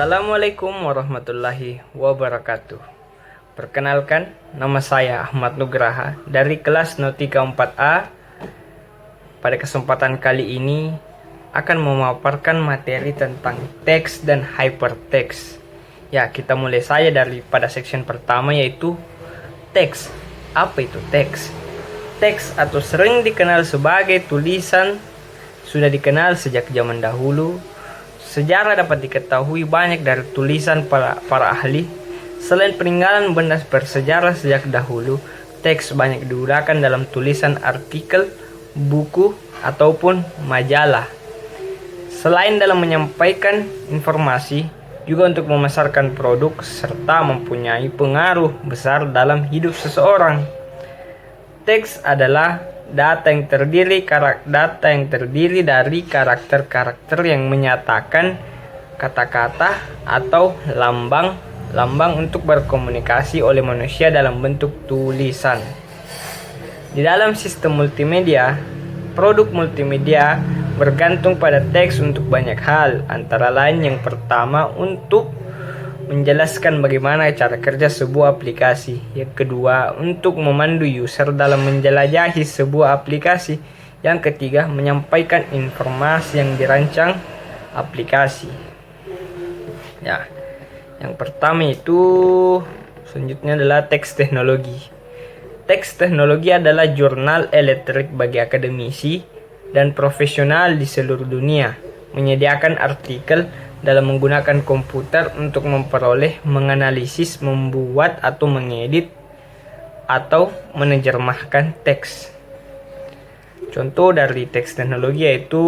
Assalamualaikum warahmatullahi wabarakatuh. Perkenalkan, nama saya Ahmad Nugraha dari kelas Nautika 4A. Pada kesempatan kali ini akan memaparkan materi tentang teks dan hypertext. Ya, kita mulai saja pada section pertama, yaitu teks. Apa itu teks? Teks atau sering dikenal sebagai tulisan sudah dikenal sejak zaman dahulu. Sejarah dapat diketahui banyak dari tulisan para ahli. Selain peninggalan benda bersejarah sejak dahulu, teks banyak digunakan dalam tulisan artikel, buku, ataupun majalah. Selain dalam menyampaikan informasi, juga untuk memasarkan produk serta mempunyai pengaruh besar dalam hidup seseorang. Teks adalah data yang terdiri dari karakter-karakter yang menyatakan kata-kata atau lambang untuk berkomunikasi oleh manusia dalam bentuk tulisan. Di dalam sistem multimedia, produk multimedia bergantung pada teks untuk banyak hal, antara lain yang pertama untuk menjelaskan bagaimana cara kerja sebuah aplikasi. Yang kedua, untuk memandu user dalam menjelajahi sebuah aplikasi. Yang ketiga, menyampaikan informasi yang dirancang aplikasi. Ya, yang pertama itu selanjutnya adalah teks teknologi. Teks teknologi adalah jurnal elektrik bagi akademisi dan profesional di seluruh dunia. Menyediakan artikel dalam menggunakan komputer untuk memperoleh, menganalisis, membuat atau mengedit atau menerjemahkan teks. Contoh dari teks teknologi yaitu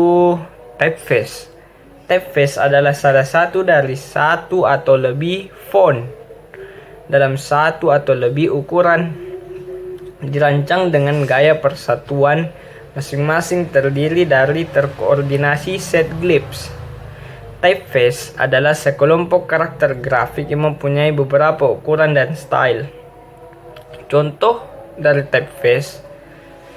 typeface. Typeface adalah salah satu dari satu atau lebih font dalam satu atau lebih ukuran, dirancang dengan gaya persatuan masing-masing terdiri dari terkoordinasi set glyphs. Typeface adalah sekelompok karakter grafik yang mempunyai beberapa ukuran dan style. Contoh dari typeface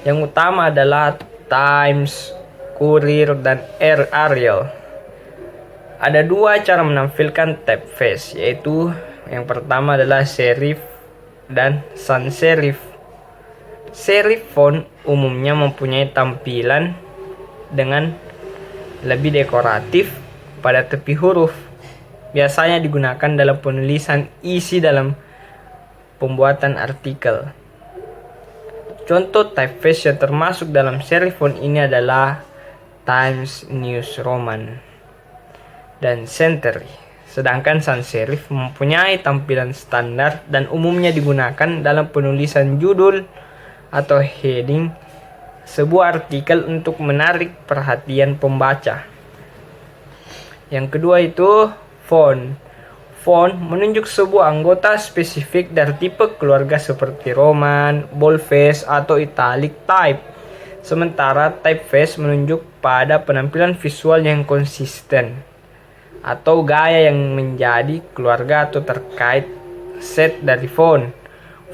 yang utama adalah Times, Courier, dan Arial. Ada dua cara menampilkan typeface, yaitu yang pertama adalah serif dan sans serif. Serif font umumnya mempunyai tampilan dengan lebih dekoratif pada tepi huruf. Biasanya digunakan dalam penulisan isi dalam pembuatan artikel. Contoh typeface yang termasuk dalam serif font ini adalah Times News Roman dan Century. Sedangkan sans serif mempunyai tampilan standar dan umumnya digunakan dalam penulisan judul atau heading sebuah artikel untuk menarik perhatian pembaca. Yang kedua itu font. Font menunjuk sebuah anggota spesifik dari tipe keluarga seperti Roman, boldface, atau italic type. Sementara typeface menunjuk pada penampilan visual yang konsisten atau gaya yang menjadi keluarga atau terkait set dari font.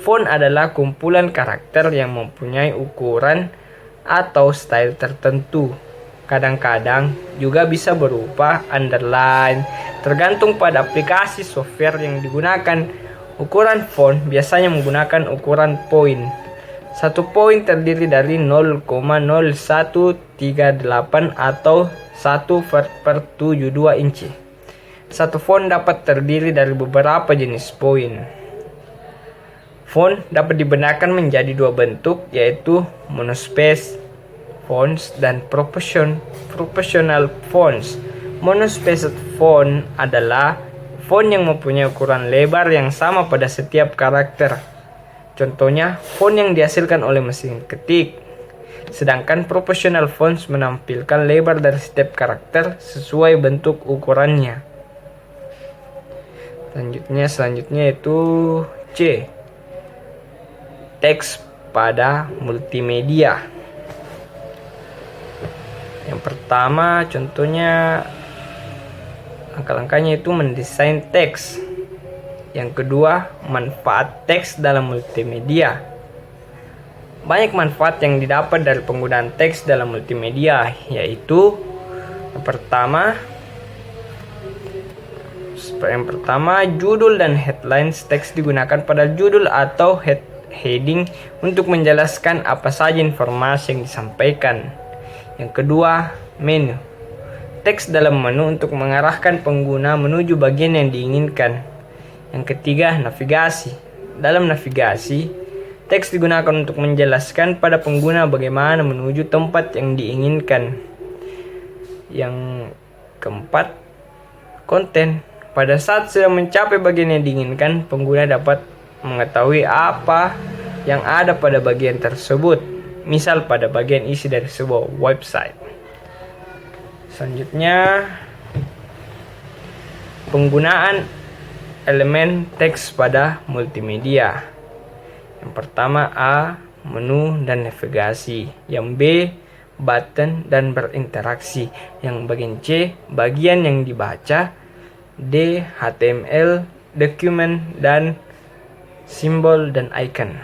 Font adalah kumpulan karakter yang mempunyai ukuran atau style tertentu. Kadang-kadang juga bisa berupa underline, tergantung pada aplikasi software yang digunakan. Ukuran font biasanya menggunakan ukuran point. Satu point terdiri dari 0,0138 atau 1/72 inci. Satu font dapat terdiri dari beberapa jenis point. Font dapat dibenarkan menjadi dua bentuk, yaitu monospace fonts dan proportional fonts. Monospaced font adalah font yang mempunyai ukuran lebar yang sama pada setiap karakter. Contohnya, font yang dihasilkan oleh mesin ketik. Sedangkan proportional fonts menampilkan lebar dari setiap karakter sesuai bentuk ukurannya. Selanjutnya itu C. Teks pada multimedia. Yang pertama contohnya langkah-langkahnya itu mendesain teks. Yang kedua, manfaat teks dalam multimedia. Banyak manfaat yang didapat dari penggunaan teks dalam multimedia, yaitu yang pertama Yang pertama, judul dan headlines. Teks digunakan pada judul atau heading untuk menjelaskan apa saja informasi yang disampaikan. Yang kedua, menu. Teks dalam menu untuk mengarahkan pengguna menuju bagian yang diinginkan. Yang ketiga, navigasi. Dalam navigasi, teks digunakan untuk menjelaskan pada pengguna bagaimana menuju tempat yang diinginkan. Yang keempat, konten. Pada saat sudah mencapai bagian yang diinginkan, pengguna dapat mengetahui apa yang ada pada bagian tersebut, misal pada bagian isi dari sebuah website. Selanjutnya, penggunaan elemen teks pada multimedia. Yang pertama, A, menu dan navigasi. Yang B, button dan berinteraksi. Yang bagian C, bagian yang dibaca. D, HTML, dokumen, dan simbol dan icon.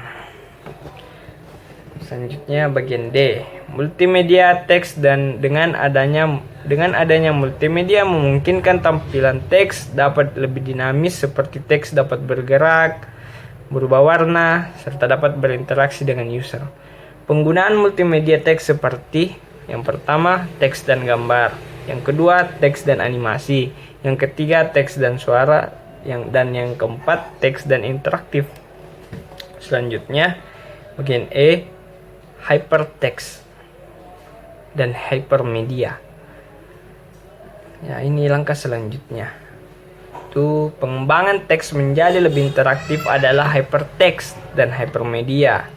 Selanjutnya bagian D, multimedia teks. Dan dengan adanya multimedia memungkinkan tampilan teks dapat lebih dinamis, seperti teks dapat bergerak, berubah warna, serta dapat berinteraksi dengan user. Penggunaan multimedia teks seperti yang pertama, teks dan gambar. Yang kedua, teks dan animasi. Yang ketiga, teks dan suara. Dan yang keempat, teks dan interaktif. Selanjutnya, bagian E, hypertext dan hypermedia. Ya, ini langkah selanjutnya. Itu pengembangan teks menjadi lebih interaktif adalah hypertext dan hypermedia.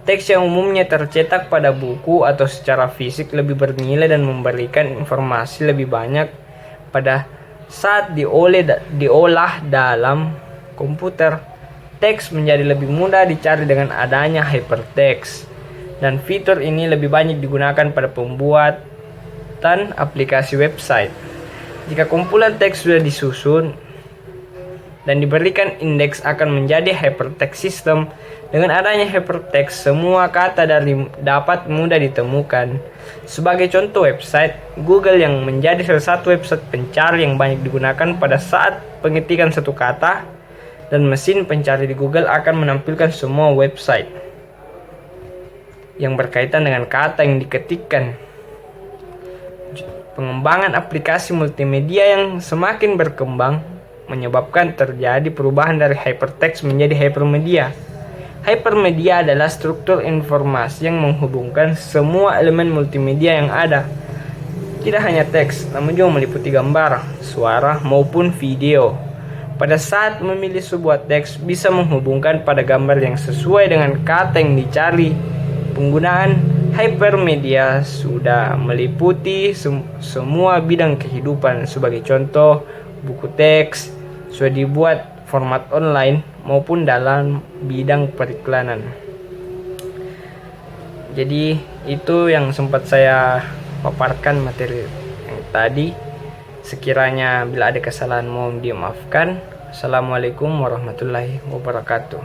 Teks yang umumnya tercetak pada buku atau secara fisik lebih bernilai dan memberikan informasi lebih banyak pada saat diolah dalam komputer. Teks menjadi lebih mudah dicari dengan adanya hypertext, dan fitur ini lebih banyak digunakan pada pembuatan aplikasi website. Jika kumpulan teks sudah disusun dan diberikan indeks, akan menjadi hypertext system. Dengan adanya hypertext, semua kata dapat mudah ditemukan. Sebagai contoh website, Google yang menjadi salah satu website pencari yang banyak digunakan pada saat pengetikan satu kata, dan mesin pencari di Google akan menampilkan semua website yang berkaitan dengan kata yang diketikkan. Pengembangan aplikasi multimedia yang semakin berkembang menyebabkan terjadi perubahan dari hypertext menjadi hypermedia. Hypermedia adalah struktur informasi yang menghubungkan semua elemen multimedia yang ada. Tidak hanya teks, namun juga meliputi gambar, suara, maupun video. Pada saat memilih sebuah teks, bisa menghubungkan pada gambar yang sesuai dengan kata yang dicari. Penggunaan hypermedia sudah meliputi semua bidang kehidupan. Sebagai contoh, buku teks sudah dibuat format online maupun dalam bidang periklanan. Jadi itu yang sempat saya paparkan materi yang tadi. Sekiranya bila ada kesalahan mohon dimaafkan. Assalamualaikum warahmatullahi wabarakatuh.